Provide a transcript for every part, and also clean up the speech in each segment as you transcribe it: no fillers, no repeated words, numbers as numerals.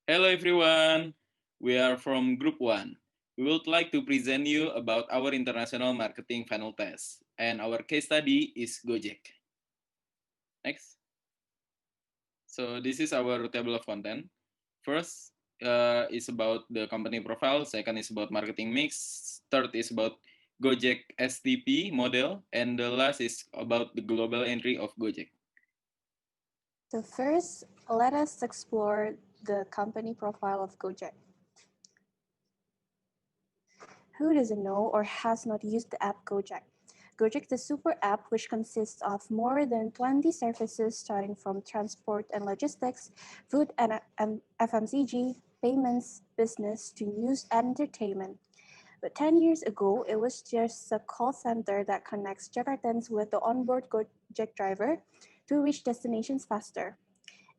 Hello everyone, we are from Group 1. We would like to present you about our international marketing funnel test, and our case study is GOJEK. Next. So this is our table of content. First is about the company profile, second is about marketing mix, third is about GOJEK STP model, and the last is about the global entry of GOJEK. So first, let us explore the company profile of GOJEK. Who doesn't know or has not used the app GOJEK? GOJEK is a super app which consists of more than 20 services starting from transport and logistics, food and FMCG, payments, business to news and entertainment. But 10 years ago, it was just a call center that connects Jakartans with the onboard GOJEK driver to reach destinations faster.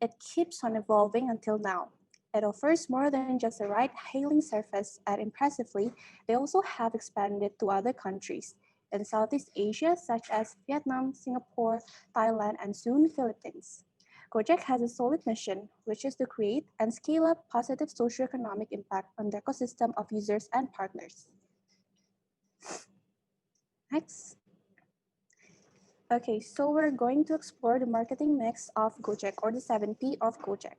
It keeps on evolving until now. It offers more than just a ride-hailing service, and impressively, they also have expanded to other countries in Southeast Asia such as Vietnam, Singapore, Thailand, and soon Philippines. GOJEK has a solid mission, which is to create and scale up positive socioeconomic impact on the ecosystem of users and partners. Next. Okay, so we're going to explore the marketing mix of GOJEK, or the 7P of GOJEK.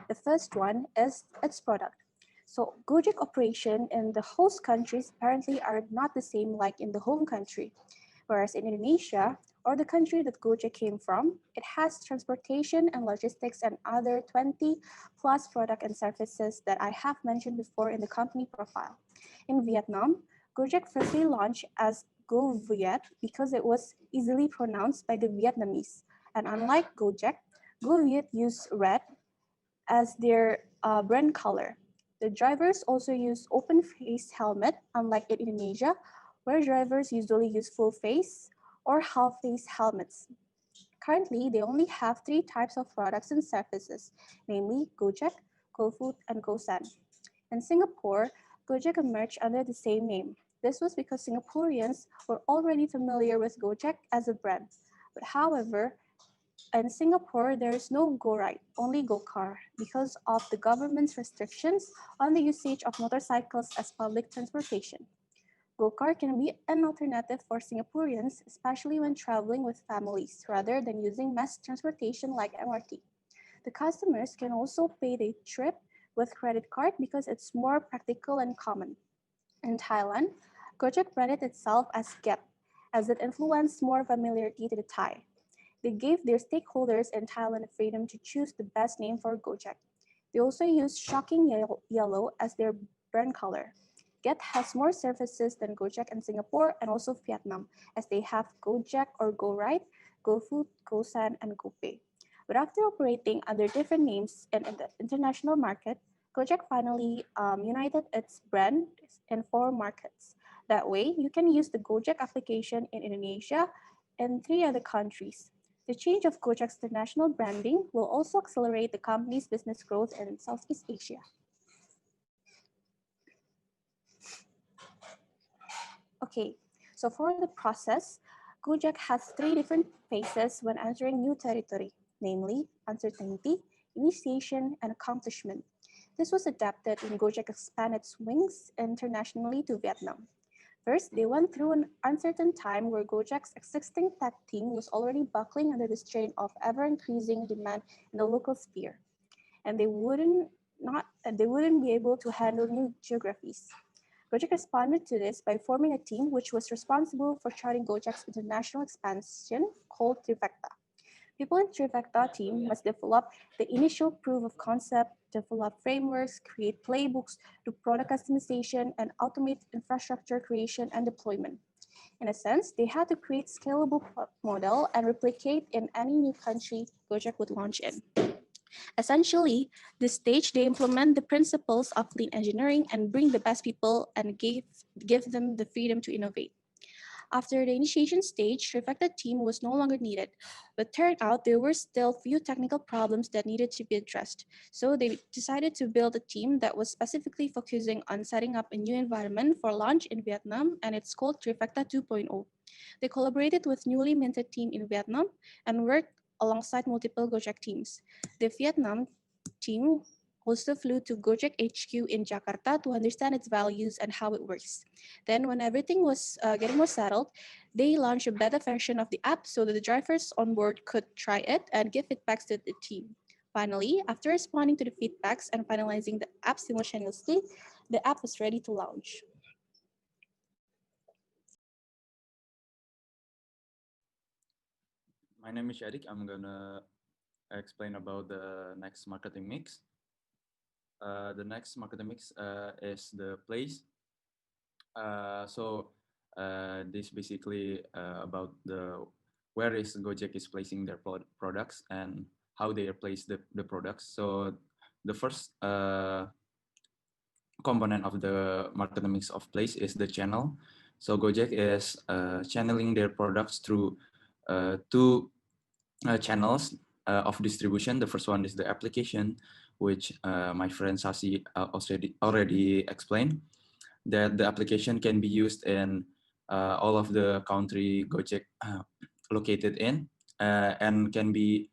The first one is its product. So GOJEK operation in the host countries apparently are not the same like in the home country. Whereas in Indonesia, or the country that GOJEK came from, it has transportation and logistics and other 20 plus product and services that I have mentioned before in the company profile. In Vietnam, GOJEK firstly launched as GoViet because it was easily pronounced by the Vietnamese. And unlike GOJEK, GoViet used red as their brand color. The drivers also use open face helmet, unlike in Indonesia, where drivers usually use full face or half face helmets. Currently, they only have 3 types of products and services, namely GOJEK, GoFood, and GoSend. In Singapore, GOJEK emerged under the same name. This was because Singaporeans were already familiar with GOJEK as a brand. But however, in Singapore, there is no go-ride, only go-car, because of the government's restrictions on the usage of motorcycles as public transportation. Go-car can be an alternative for Singaporeans, especially when traveling with families, rather than using mass transportation like MRT. The customers can also pay the trip with credit card because it's more practical and common. In Thailand, GOJEK branded itself as GEP, as it influenced more familiarity to the Thai. They gave their stakeholders in Thailand the freedom to choose the best name for GOJEK. They also used shocking yellow as their brand color. Get has more services than GOJEK in Singapore and also Vietnam, as they have GOJEK or GoRide, GoFood, GoSend, and GoPay. But after operating under different names in the international market, GOJEK finally united its brand in 4 markets. That way, you can use the GOJEK application in Indonesia and 3 other countries. The change of GOJEK's international branding will also accelerate the company's business growth in Southeast Asia. Okay, so for the process, GOJEK has 3 different phases when entering new territory, namely uncertainty, initiation, and accomplishment. This was adapted when GOJEK expanded its wings internationally to Vietnam. First, they went through an uncertain time where GOJEK's existing tech team was already buckling under the strain of ever-increasing demand in the local sphere, and they wouldn't be able to handle new geographies. GOJEK responded to this by forming a team which was responsible for charting GOJEK's international expansion called Trifecta. People in Trifecta team must develop the initial proof of concept, develop frameworks, create playbooks, do product customization, and automate infrastructure creation and deployment. In a sense, they had to create scalable model and replicate in any new country GOJEK would launch in. Essentially, this stage they implement the principles of lean engineering and bring the best people and give them the freedom to innovate. After the initiation stage, Reflected team was no longer needed, but turned out there were still few technical problems that needed to be addressed. So they decided to build a team that was specifically focusing on setting up a new environment for launch in Vietnam, and it's called Trifecta 2.0. They collaborated with newly minted team in Vietnam and worked alongside multiple GOJEK teams. The Vietnam team also flew to Gojek HQ in Jakarta to understand its values and how it works. Then, when everything was getting more settled, they launched a beta version of the app so that the drivers on board could try it and give feedbacks to the team. Finally, after responding to the feedbacks and finalizing the app simultaneously, the app was ready to launch. My name is Shadiq. I'm gonna explain about the next marketing mix. The next marketing mix is the place. This basically about the where is Gojek is placing their products and how they place the products. So the first component of the marketing mix of place is the channel. So Gojek is channeling their products through two channels of distribution. The first one is the application, which my friend Sashi already explained. That the application can be used in all of the country Gojek located in, and can be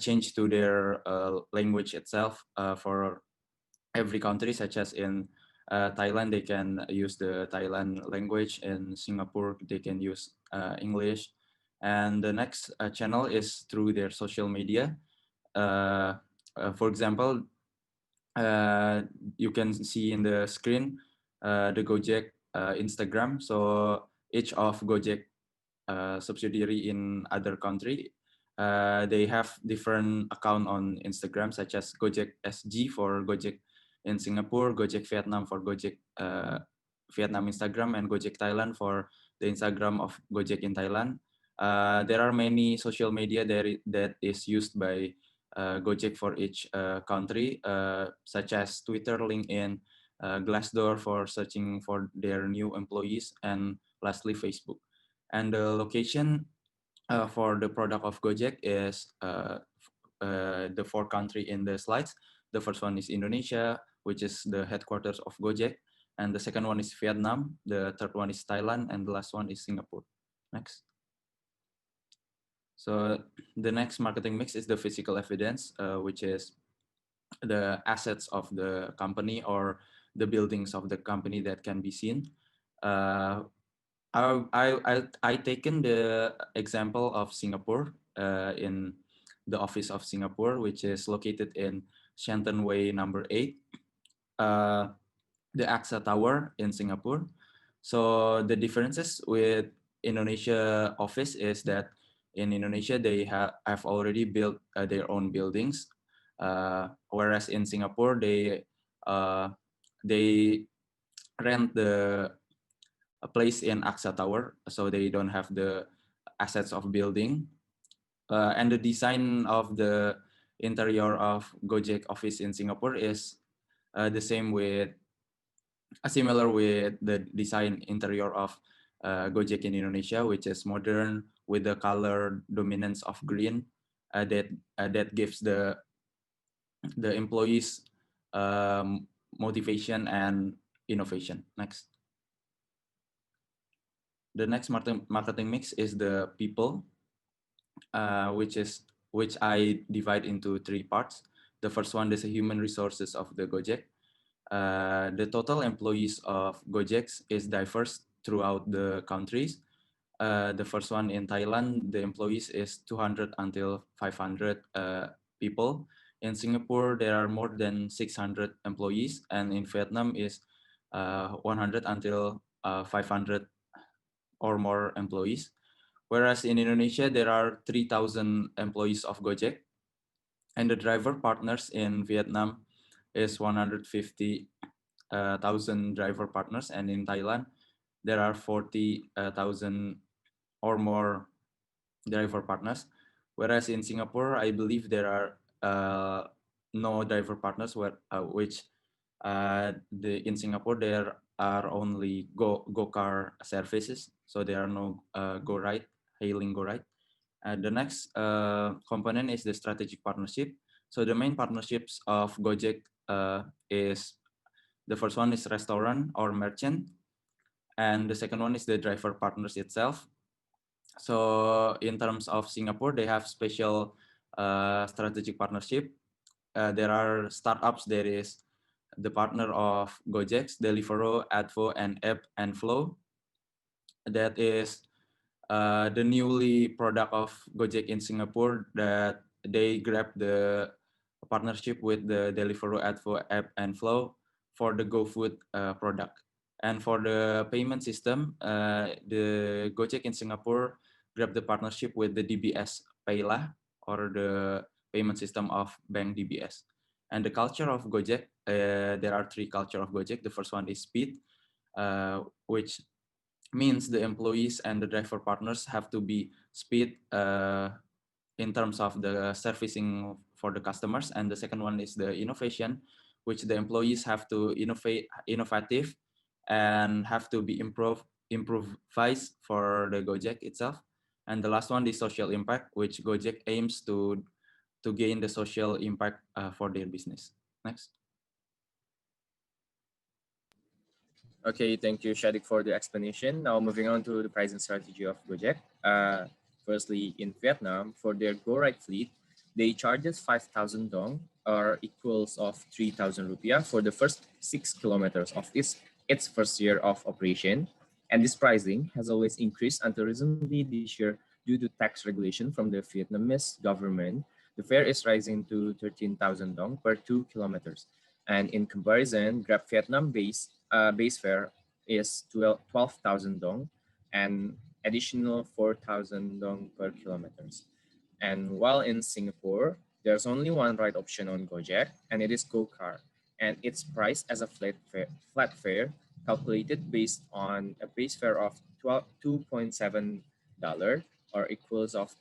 changed to their language itself for every country, such as in Thailand, they can use the Thailand language. In Singapore, they can use English. And the next channel is through their social media. For example, you can see in the screen the Gojek Instagram. So each of Gojek subsidiary in other country, they have different account on Instagram, such as Gojek SG for Gojek in Singapore, Gojek Vietnam for Gojek Vietnam Instagram, and Gojek Thailand for the Instagram of Gojek in Thailand. There are many social media that is used by Gojek for each country, such as Twitter, LinkedIn, Glassdoor for searching for their new employees, and lastly Facebook. And the location for the product of Gojek is the four country in the slides. The first one is Indonesia, which is the headquarters of Gojek, and the second one is Vietnam, the third one is Thailand, and the last one is Singapore. Next. So the next marketing mix is the physical evidence, which is the assets of the company or the buildings of the company that can be seen. I taken the example of Singapore in the office of Singapore, which is located in Shenton Way number 8, the AXA Tower in Singapore. So the differences with Indonesia office is that in Indonesia they have already built their own buildings, whereas in Singapore they rent a place in AXA Tower, so they don't have the assets of building. And the design of the interior of Gojek office in Singapore is the same with, similar with the design interior of Gojek in Indonesia, which is modern with the color dominance of green that gives the employees motivation and innovation. Next. The next marketing mix is the people, which I divide into 3 parts. The first one is the human resources of the Gojek. The total employees of Gojek is diverse throughout the countries. The first one in Thailand, the employees is 200 until 500 people. In Singapore, there are more than 600 employees, and in Vietnam is 100 until 500 or more employees. Whereas in Indonesia, there are 3,000 employees of Gojek, and the driver partners in Vietnam is 150,000 driver partners, and in Thailand, there are 40,000 or more driver partners. Whereas in Singapore, I believe there are no driver partners, which in Singapore there are only go car services, so there are no go ride hailing go ride. The next component is the strategic partnership. So the main partnerships of Gojek is, the first one is restaurant or merchant, and the second one is the driver partners itself. So in terms of Singapore, they have special strategic partnership there are startups. There is the partner of Gojek, Deliveroo, Advo, and App and Flow. That is the newly product of Gojek in Singapore, that they grab the partnership with the Deliveroo, Advo, App and Flow for the GoFood product. And for the payment system, the Gojek in Singapore grabbed the partnership with the DBS Paylah, or the payment system of Bank DBS. And the culture of Gojek, there are three culture of Gojek. The first one is speed, which means the employees and the driver partners have to be speed in terms of the servicing for the customers. And the second one is the innovation, which the employees have to innovative and have to be improvised for the Gojek itself. And the last one is social impact, which Gojek aims to gain the social impact for their business. Next. Okay, thank you, Shadiq, for the explanation. Now moving on to the pricing strategy of Gojek. Firstly, in Vietnam, for their Go-Ride fleet, they charges 5,000 dong, or equals of 3,000 rupiah for the first 6 kilometers of its first year of operation. And this pricing has always increased until recently this year due to tax regulation from the Vietnamese government. The fare is rising to 13,000 dong per 2 kilometers. And in comparison, Grab Vietnam base fare is 12,000 dong and additional 4,000 dong per kilometers. And while in Singapore, there's only one ride option on Gojek, and it is GoCar, and it's priced as a flat fare calculated based on a base fare of $2.7 or equals of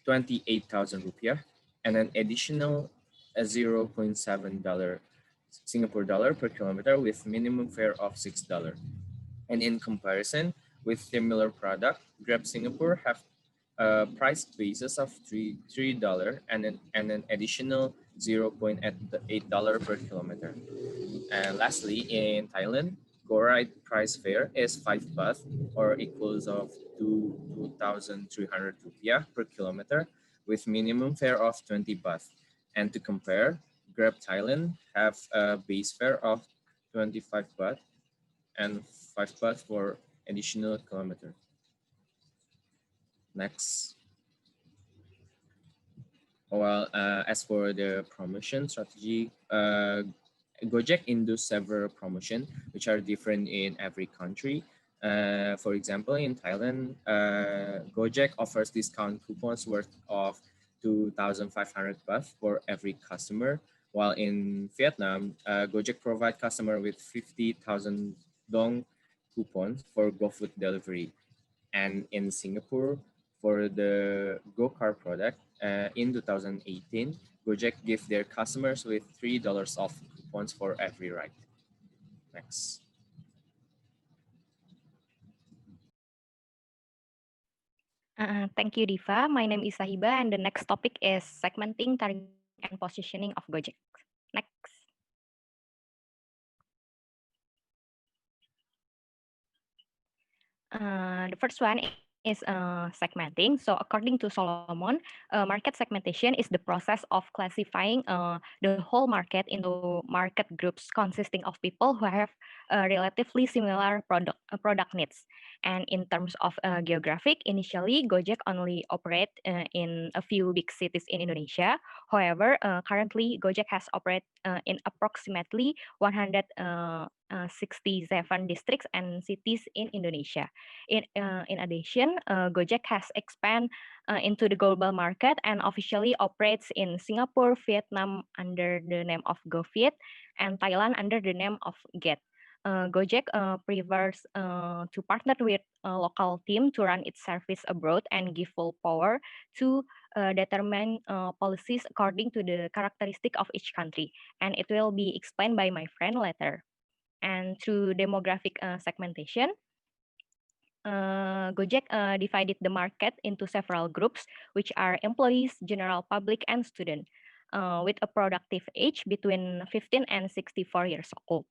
28,000 rupiah, and an additional $0.7 Singapore dollar per kilometer with minimum fare of $6. And in comparison with similar product, Grab Singapore have a price basis of $3 and an additional $0.8 per kilometer. And lastly, in Thailand, Go-Ride price fare is 5 baht or equals of 2,300 rupiah per kilometer with minimum fare of 20 baht. And to compare, Grab Thailand have a base fare of 25 baht and 5 baht for additional kilometer. Next. Well, as for the promotion strategy, Gojek induce several promotion which are different in every country. For example, in Thailand, Gojek offers discount coupons worth of 2,500 baht for every customer, while in Vietnam, Gojek provide customer with 50,000 dong coupons for GoFood delivery. And in Singapore, for the GoCar product, in 2018, Gojek give their customers with $3 off coupons for every ride. Next. Thank you, Difa. My name is Sahiba, and the next topic is segmenting, targeting, and positioning of Gojek. Next. The first one is segmenting. So according to Solomon, market segmentation is the process of classifying the whole market into market groups consisting of people who have relatively similar product needs. And in terms of geographic, initially Gojek only operate in a few big cities in Indonesia. However, currently Gojek has operated in approximately 167 districts and cities in Indonesia. In addition, Gojek has expanded into the global market and officially operates in Singapore, Vietnam under the name of GoViet, and Thailand under the name of Get. Gojek prefers to partner with a local team to run its service abroad and give full power to determine policies according to the characteristic of each country. And it will be explained by my friend later. And through demographic segmentation, Gojek divided the market into several groups, which are employees, general public, and students, with a productive age between 15 and 64 years old.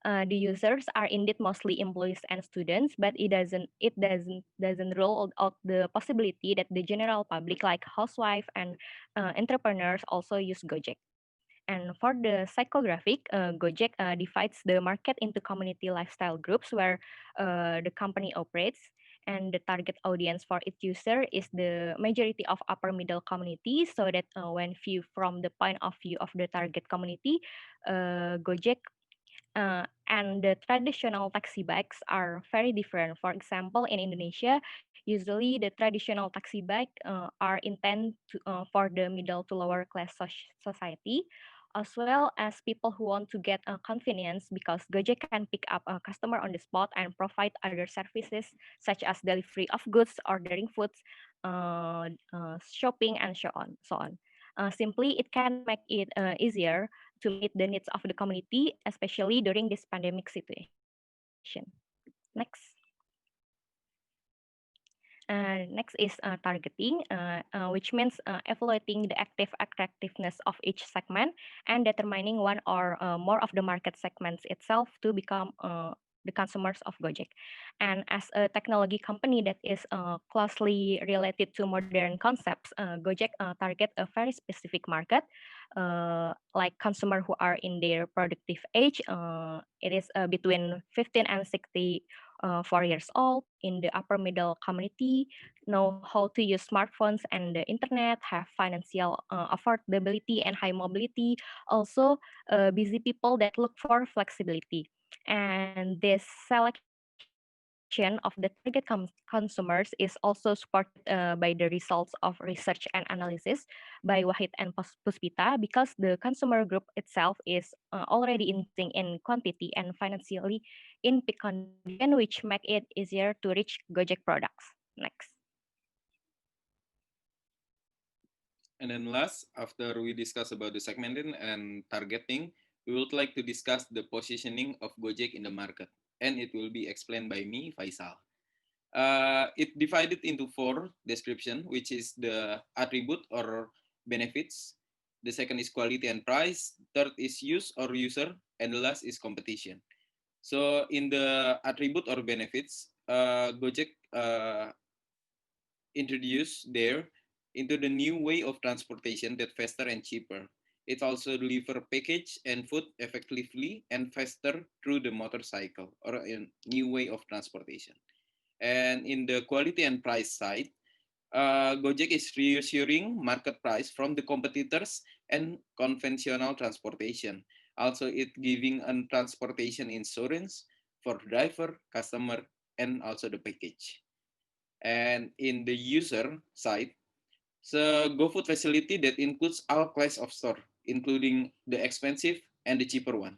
The users are indeed mostly employees and students, but it doesn't rule out the possibility that the general public, like housewife and entrepreneurs, also use Gojek. And for the psychographic, Gojek divides the market into community lifestyle groups where the company operates, and the target audience for its user is the majority of upper middle community, so that when viewed from the point of view of the target community, Gojek and the traditional taxi bikes are very different. For example, in Indonesia, usually the traditional taxi bike are intended for the middle to lower class society, as well as people who want to get convenience, because Gojek can pick up a customer on the spot and provide other services such as delivery of goods, ordering foods, shopping, and so on. Simply, it can make it easier to meet the needs of the community, especially during this pandemic situation. Next. Next is targeting, which means evaluating the active attractiveness of each segment and determining one or more of the market segments itself to become the consumers of Gojek. And as a technology company that is closely related to modern concepts, Gojek target a very specific market, like consumer who are in their productive age. It is between 15 and 64 years old, in the upper middle community, know how to use smartphones and the internet, have financial affordability and high mobility, also busy people that look for flexibility. And this selection of the target consumers is also supported by the results of research and analysis by Wahid and Puspita, because the consumer group itself is already investing in quantity and financially in peak condition, which make it easier to reach Gojek products. Next. And then last, after we discuss about the segmenting and targeting, we would like to discuss the positioning of Gojek in the market. And it will be explained by me, Faisal. It divided into 4 description, which is the attribute or benefits. The second is quality and price. Third is use or user. And the last is competition. So in the attribute or benefits, Gojek introduced there into the new way of transportation that faster and cheaper. It also deliver package and food effectively and faster through the motorcycle or a new way of transportation. And in the quality and price side, Gojek is reassuring market price from the competitors and conventional transportation. Also, it giving a transportation insurance for driver, customer, and also the package. And in the user side, so GoFood facility that includes all class of store, including the expensive and the cheaper one.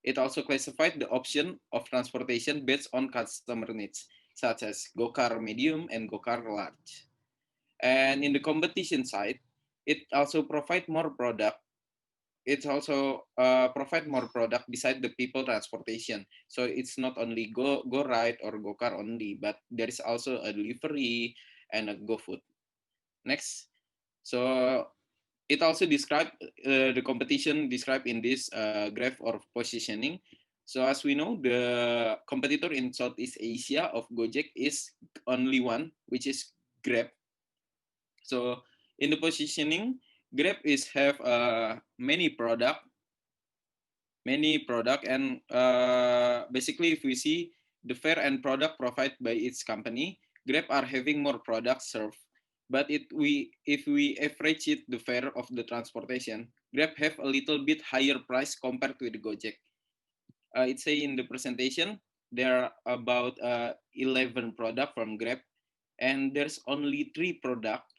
It also classified the option of transportation based on customer needs, such as GoCar medium and GoCar large. And in the competition side, it also provide more product. It also provide more product beside the people transportation. So it's not only go ride or go car only, but there is also a delivery and a GoFood. Next, so it also described the competition described in this graph or positioning. So as we know, the competitor in Southeast Asia of Gojek is only one, which is Grab. So in the positioning, Grab is have many product, and basically if we see the fare and product provided by its company, Grab are having more products served. But if we average it the fare of the transportation, Grab have a little bit higher price compared to the Gojek. It say in the presentation there are about 11 product from Grab, and there's only 3 product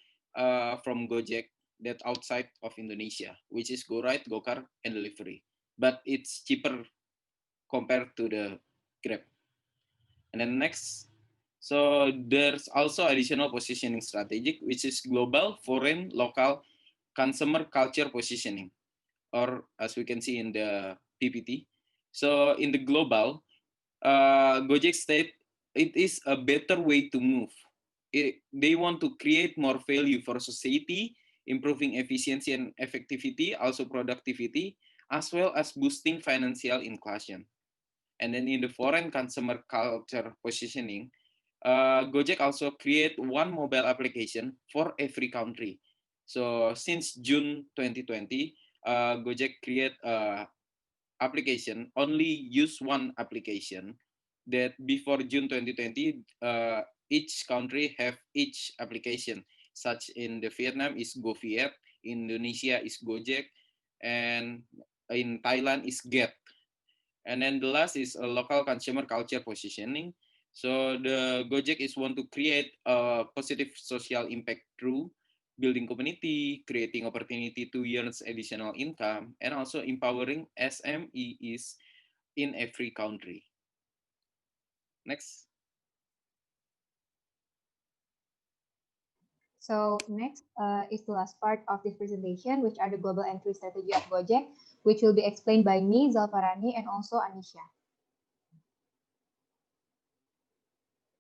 from Gojek that outside of Indonesia, which is GoRide, GoCar, and Delivery. But it's cheaper compared to the Grab. And then next, so there's also additional positioning strategic, which is global, foreign, local, consumer culture positioning, or as we can see in the PPT. So in the global, Gojek state it is a better way to move. They want to create more value for society, improving efficiency and effectivity, also productivity, as well as boosting financial inclusion. And then in the foreign consumer culture positioning, Gojek also create one mobile application for every country. So since June 2020, Gojek create a application, only use one application that before June 2020, each country have each application. Such in the Vietnam is GoViet, Indonesia is Gojek, and in Thailand is Get. And then the last is a local consumer culture positioning. So the Gojek is want to create a positive social impact through building community, creating opportunity to earn additional income, and also empowering SMEs in every country. Next. So next is the last part of this presentation, which are the global entry strategy of GOJEK, which will be explained by me, Zalvarani, and also Annisya.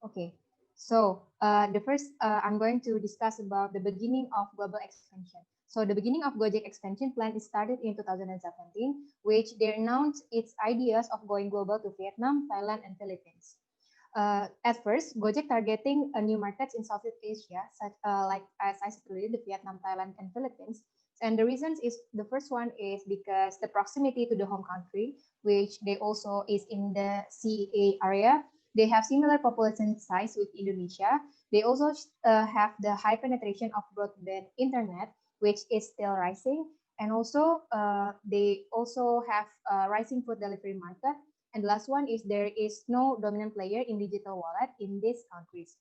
Okay, so the first, I'm going to discuss about the beginning of global expansion. So the beginning of GOJEK expansion plan is started in 2017, which they announced its ideas of going global to Vietnam, Thailand, and Philippines. At first, GOJEK targeting new markets in Southeast Asia, such like as I said earlier, the Vietnam, Thailand, and Philippines. And the reasons is the first one is because the proximity to the home country, which they also is in the CEA area. They have similar population size with Indonesia. They also have the high penetration of broadband internet, which is still rising. And also, they also have rising food delivery market. And the last one is there is no dominant player in digital wallet in these countries.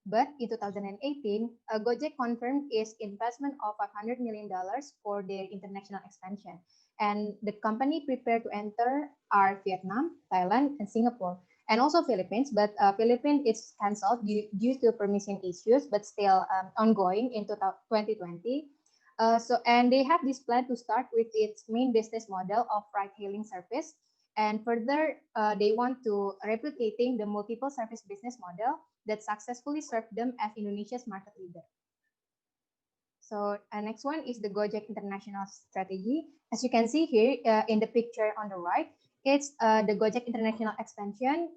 But in 2018, GOJEK confirmed its investment of $500 million for their international expansion. And the company prepared to enter are Vietnam, Thailand, and Singapore, and also Philippines. But Philippines is cancelled due to permission issues, but still ongoing in 2020. And they have this plan to start with its main business model of ride-hailing service. And further, they want to replicating the multiple service business model that successfully served them as Indonesia's market leader. So next one is the GOJEK international strategy. As you can see here in the picture on the right, it's the GOJEK international expansion.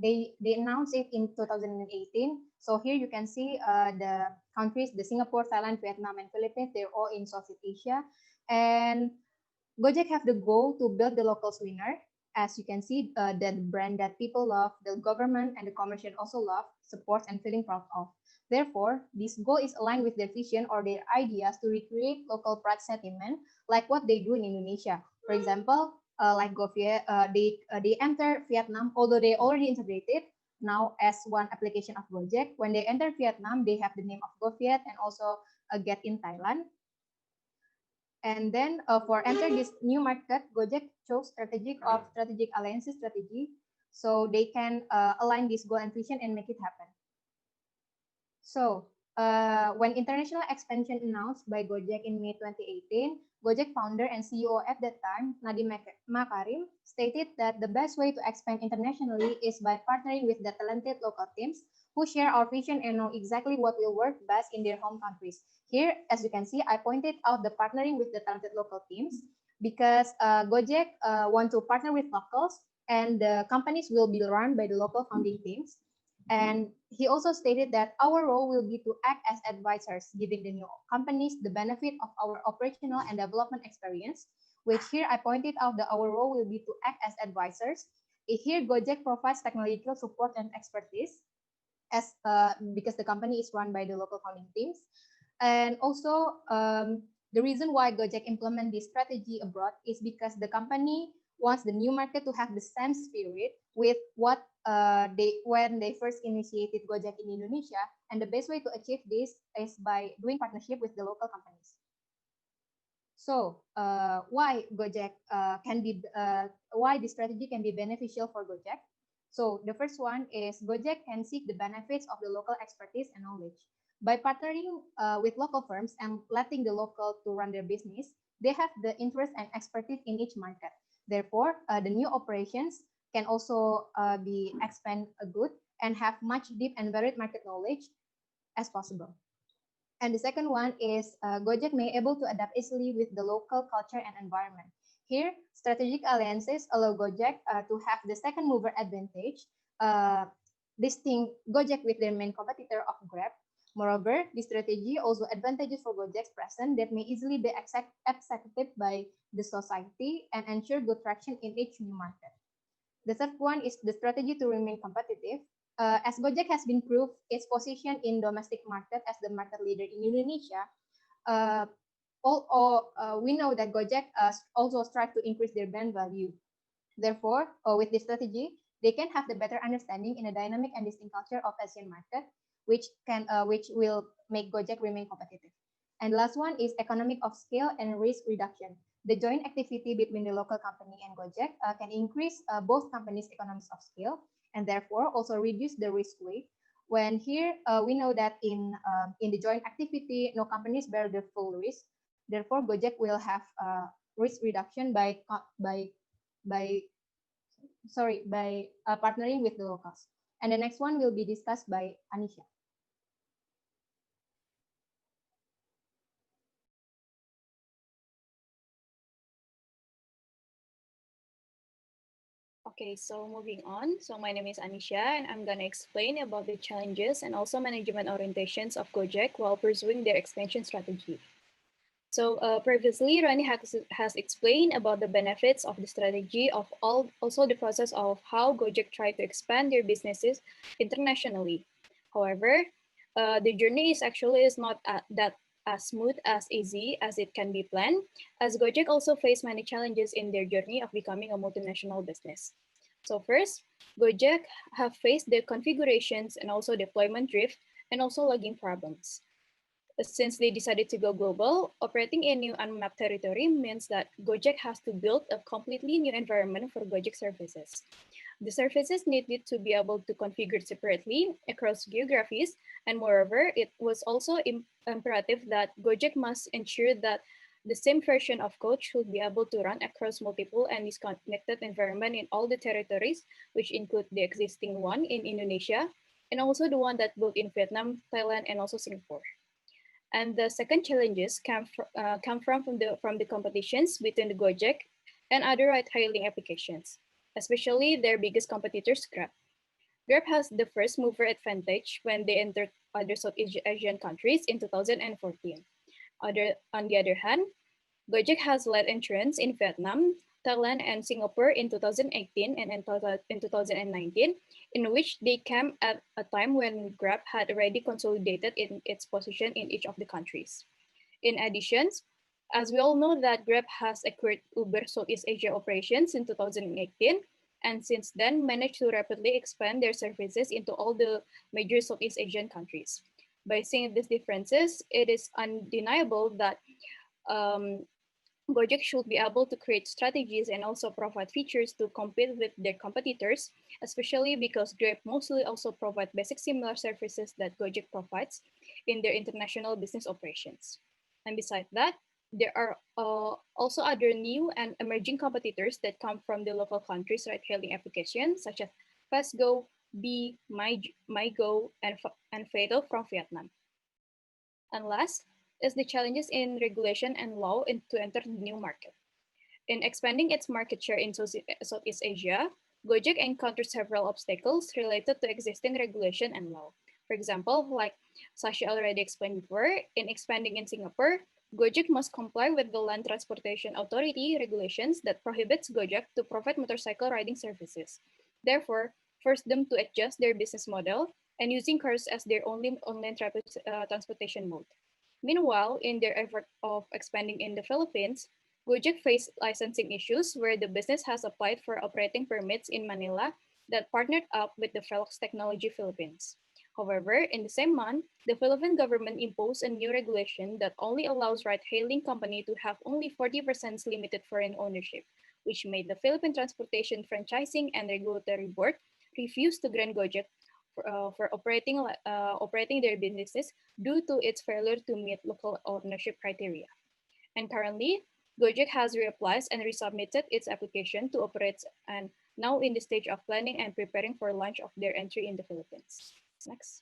They announced it in 2018. So here you can see the countries, the Singapore, Thailand, Vietnam, and Philippines, they're all in Southeast Asia. And GOJEK have the goal to build the locals winner. As you can see, the brand that people love, the government and the commercial also love, supports, and feeling proud of. Therefore, this goal is aligned with their vision or their ideas to recreate local pride sentiment, like what they do in Indonesia. For example, like GoViet, they enter Vietnam, although they already integrated now as one application of GOJEK. When they enter Vietnam, they have the name of GoViet and also Get in Thailand. And then for enter this new market, GOJEK chose strategic alliances strategy, so they can align this goal and vision and make it happen. So when international expansion announced by GOJEK in May 2018, GOJEK founder and CEO at that time, Nadiem Makarim, stated that the best way to expand internationally is by partnering with the talented local teams who share our vision and know exactly what will work best in their home countries. Here, as you can see, I pointed out the partnering with the talented local teams because GOJEK want to partner with locals and the companies will be run by the local founding teams. And he also stated that our role will be to act as advisors, giving the new companies the benefit of our operational and development experience, which here I pointed out that our role will be to act as advisors. Here, GOJEK provides technological support and expertise as because the company is run by the local founding teams. And also, the reason why GOJEK implement this strategy abroad is because the company wants the new market to have the same spirit with what when they first initiated GOJEK in Indonesia. And the best way to achieve this is by doing partnership with the local companies. So why GOJEK why this strategy can be beneficial for GOJEK? So the first one is GOJEK can seek the benefits of the local expertise and knowledge. By partnering with local firms and letting the local to run their business, they have the interest and expertise in each market. Therefore, the new operations can also be expand good and have much deep and varied market knowledge as possible. And the second one is GOJEK may able to adapt easily with the local culture and environment. Here, strategic alliances allow GOJEK to have the second mover advantage, distinct GOJEK with their main competitor of Grab. Moreover, this strategy also advantages for Gojek's present that may easily be accepted by the society and ensure good traction in each new market. The third one is the strategy to remain competitive. As Gojek has been proved its position in domestic market as the market leader in Indonesia, uh, we know that Gojek also strive to increase their brand value. Therefore, with this strategy, they can have the better understanding in a dynamic and distinct culture of Asian market, which will make Gojek remain competitive. And last one is economic of scale and risk reduction. The joint activity between the local company and Gojek can increase both companies' economies of scale and therefore also reduce the risk weight. When here we know that in the joint activity, no companies bear the full risk. Therefore, Gojek will have risk reduction by partnering with the locals. And the next one will be discussed by Annisya. Okay, so moving on. So my name is Annisya, and I'm gonna explain about the challenges and also management orientations of Gojek while pursuing their expansion strategy. So previously, Rani has explained about the benefits of the strategy of also the process of how Gojek tried to expand their businesses internationally. However, the journey is not that as smooth as easy as it can be planned, as Gojek also faced many challenges in their journey of becoming a multinational business. So first, Gojek have faced the configurations and also deployment drift and also lagging problems. Since they decided to go global, operating in new unmapped territory means that Gojek has to build a completely new environment for Gojek services. The services needed to be able to configure separately across geographies, and moreover, it was also imperative that Gojek must ensure that the same version of code should be able to run across multiple and disconnected environment in all the territories, which include the existing one in Indonesia, and also the one that built in Vietnam, Thailand, and also Singapore. And the second challenges come from the competitions between the Gojek and other ride-hailing applications, especially their biggest competitors, Grab. Grab has the first mover advantage when they entered other Southeast Asian countries in 2014. On the other hand, Gojek has led entrance in Vietnam, Thailand, and Singapore in 2018 and in 2019, in which they came at a time when Grab had already consolidated in its position in each of the countries. In addition, as we all know that Grab has acquired Uber Southeast Asia operations in 2018, and since then managed to rapidly expand their services into all the major Southeast Asian countries. By seeing these differences, it is undeniable that Gojek should be able to create strategies and also provide features to compete with their competitors, especially because Grab mostly also provide basic similar services that Gojek provides in their international business operations. And besides that, there are also other new and emerging competitors that come from the local countries' ride-hailing applications, such as FastGo, Bee, MyGo, and Fatal from Vietnam. And last is the challenges in regulation and law to enter the new market. In expanding its market share in Southeast Asia, Gojek encounters several obstacles related to existing regulation and law. For example, like Sashi already explained before, in expanding in Singapore, Gojek must comply with the Land Transportation Authority regulations that prohibits Gojek to provide motorcycle riding services. Therefore, force them to adjust their business model and using cars as their only online transportation mode. Meanwhile, in their effort of expanding in the Philippines, Gojek faced licensing issues where the business has applied for operating permits in Manila that partnered up with the Velox Technology Philippines. However, in the same month, the Philippine government imposed a new regulation that only allows ride-hailing company to have only 40% limited foreign ownership, which made the Philippine Transportation Franchising and Regulatory Board refuse to grant Gojek for operating their businesses due to its failure to meet local ownership criteria. And currently, Gojek has reapplied and resubmitted its application to operate and now in the stage of planning and preparing for launch of their entry in the Philippines. Next.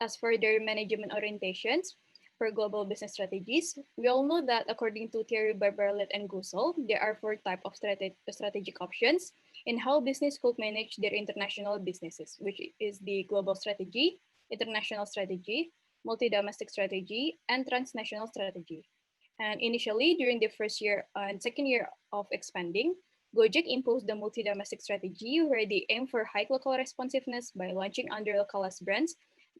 As for their management orientations, for global business strategies, we all know that according to theory by Berlet and Gusel, there are 4 types of strategic options in how business could manage their international businesses, which is the global strategy, international strategy, multi-domestic strategy, and transnational strategy. And initially, during the first year and second year of expanding, GOJEK imposed the multi-domestic strategy where they aim for high local responsiveness by launching under localized brands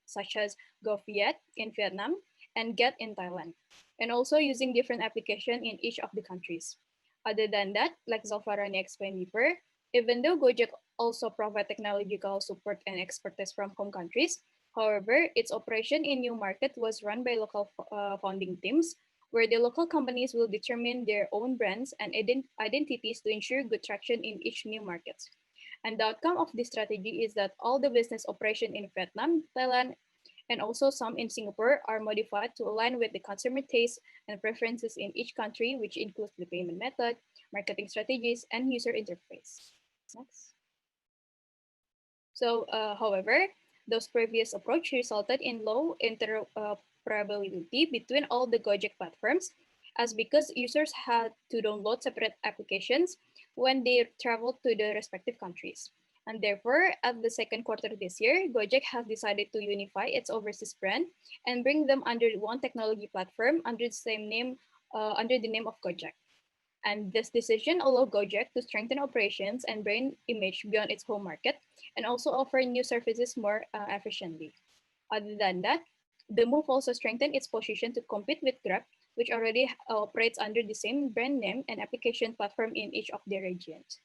such as GoViet in Vietnam and Get in Thailand, and also using different application in each of the countries. Other than that, like Zalvarani explained before, even though GOJEK also provide technological support and expertise from home countries, however, its operation in new market was run by local founding teams, where the local companies will determine their own brands and identities to ensure good traction in each new market. And the outcome of this strategy is that all the business operation in Vietnam, Thailand, and also some in Singapore are modified to align with the consumer tastes and preferences in each country, which includes the payment method, marketing strategies, and user interface. Next. So, however, those previous approach resulted in low interoperability between all the GOJEK platforms, as because users had to download separate applications when they traveled to the respective countries. And therefore, at the second quarter this year, GOJEK has decided to unify its overseas brand and bring them under one technology platform under the same name, under the name of GOJEK. And this decision allowed GOJEK to strengthen operations and brand image beyond its home market, and also offer new services more efficiently. Other than that, the move also strengthened its position to compete with Grab, which already operates under the same brand name and application platform in each of their regions.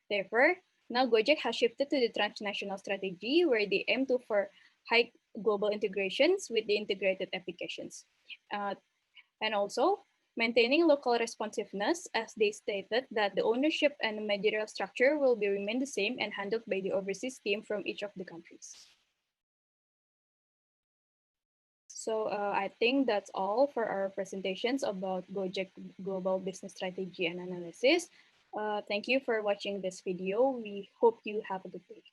Therefore, now GOJEK has shifted to the transnational strategy where they aim to for high global integrations with the integrated applications. And also maintaining local responsiveness, as they stated that the ownership and managerial structure will be remain the same and handled by the overseas team from each of the countries. So I think that's all for our presentations about GOJEK Global Business Strategy and Analysis. Thank you for watching this video. We hope you have a good day.